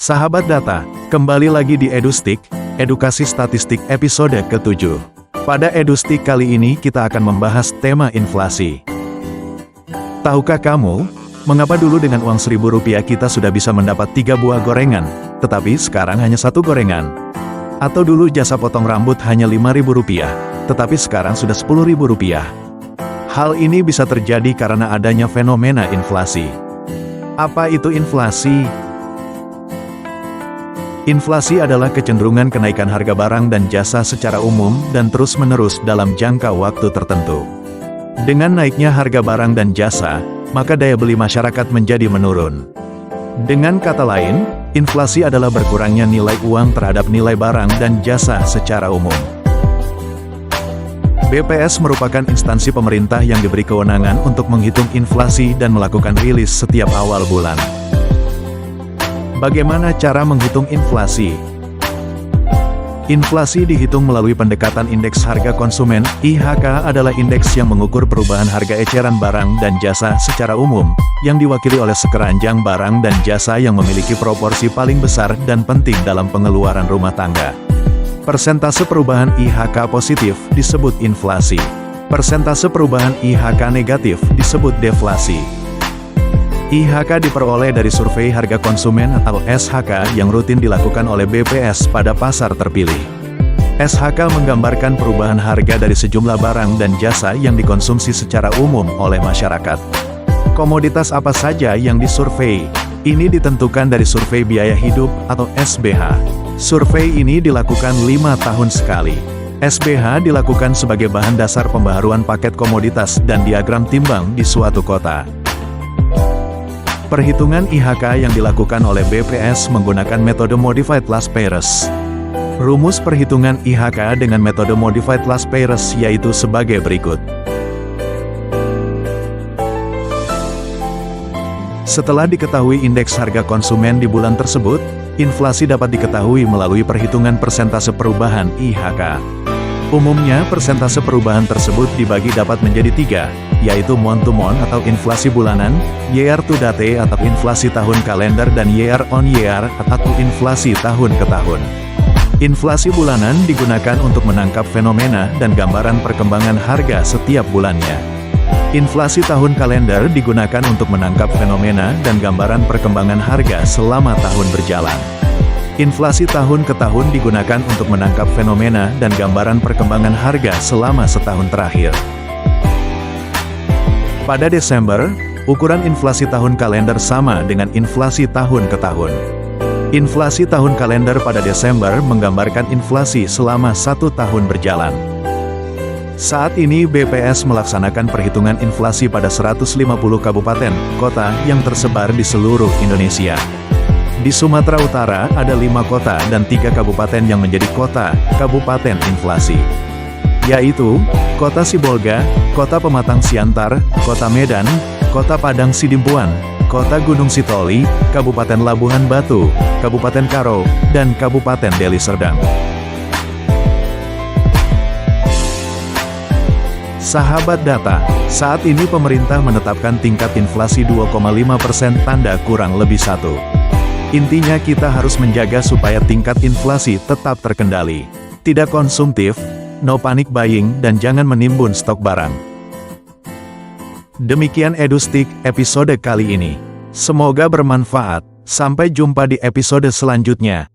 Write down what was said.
Sahabat data, kembali lagi di Edustik, Edukasi Statistik episode ke-7. Pada Edustik kali ini kita akan membahas tema inflasi. Tahukah kamu, mengapa dulu dengan uang Rp1.000 kita sudah bisa mendapat 3 buah gorengan, tetapi sekarang hanya 1 gorengan? Atau dulu jasa potong rambut hanya Rp5.000, tetapi sekarang sudah Rp10.000? Hal ini bisa terjadi karena adanya fenomena inflasi. Apa itu inflasi? Inflasi adalah kecenderungan kenaikan harga barang dan jasa secara umum dan terus-menerus dalam jangka waktu tertentu. Dengan naiknya harga barang dan jasa, maka daya beli masyarakat menjadi menurun. Dengan kata lain, inflasi adalah berkurangnya nilai uang terhadap nilai barang dan jasa secara umum. BPS merupakan instansi pemerintah yang diberi kewenangan untuk menghitung inflasi dan melakukan rilis setiap awal bulan. Bagaimana cara menghitung inflasi? Inflasi dihitung melalui pendekatan Indeks Harga Konsumen. IHK adalah indeks yang mengukur perubahan harga eceran barang dan jasa secara umum, yang diwakili oleh sekeranjang barang dan jasa yang memiliki proporsi paling besar dan penting dalam pengeluaran rumah tangga. Persentase perubahan IHK positif disebut inflasi. Persentase perubahan IHK negatif disebut deflasi. IHK diperoleh dari survei harga konsumen atau SHK yang rutin dilakukan oleh BPS pada pasar terpilih. SHK menggambarkan perubahan harga dari sejumlah barang dan jasa yang dikonsumsi secara umum oleh masyarakat. Komoditas apa saja yang disurvei? Ini ditentukan dari survei biaya hidup atau SBH. Survei ini dilakukan 5 tahun sekali. SBH dilakukan sebagai bahan dasar pembaharuan paket komoditas dan diagram timbang di suatu kota. Perhitungan IHK yang dilakukan oleh BPS menggunakan metode Modified Last Payers. Rumus perhitungan IHK dengan metode Modified Last Payers yaitu sebagai berikut. Setelah diketahui indeks harga konsumen di bulan tersebut, inflasi dapat diketahui melalui perhitungan persentase perubahan IHK. Umumnya, persentase perubahan tersebut dibagi dapat menjadi 3, yaitu month to month atau inflasi bulanan, year to date atau inflasi tahun kalender, dan year on year atau inflasi tahun ke tahun. Inflasi bulanan digunakan untuk menangkap fenomena dan gambaran perkembangan harga setiap bulannya. Inflasi tahun kalender digunakan untuk menangkap fenomena dan gambaran perkembangan harga selama tahun berjalan. Inflasi tahun ke tahun digunakan untuk menangkap fenomena dan gambaran perkembangan harga selama setahun terakhir. Pada Desember, ukuran inflasi tahun kalender sama dengan inflasi tahun ke tahun. Inflasi tahun kalender pada Desember menggambarkan inflasi selama 1 tahun berjalan. Saat ini BPS melaksanakan perhitungan inflasi pada 150 kabupaten, kota yang tersebar di seluruh Indonesia. Di Sumatera Utara ada 5 kota dan 3 kabupaten yang menjadi kota, kabupaten inflasi. Yaitu, Kota Sibolga, Kota Pematang Siantar, Kota Medan, Kota Padang Sidimpuan, Kota Gunung Sitoli, Kabupaten Labuhan Batu, Kabupaten Karo, dan Kabupaten Deli Serdang. Sahabat data, saat ini pemerintah menetapkan tingkat inflasi 2,5% tanda kurang lebih 1. Intinya kita harus menjaga supaya tingkat inflasi tetap terkendali. Tidak konsumtif, no panic buying, dan jangan menimbun stok barang. Demikian Edustik episode kali ini. Semoga bermanfaat. Sampai jumpa di episode selanjutnya.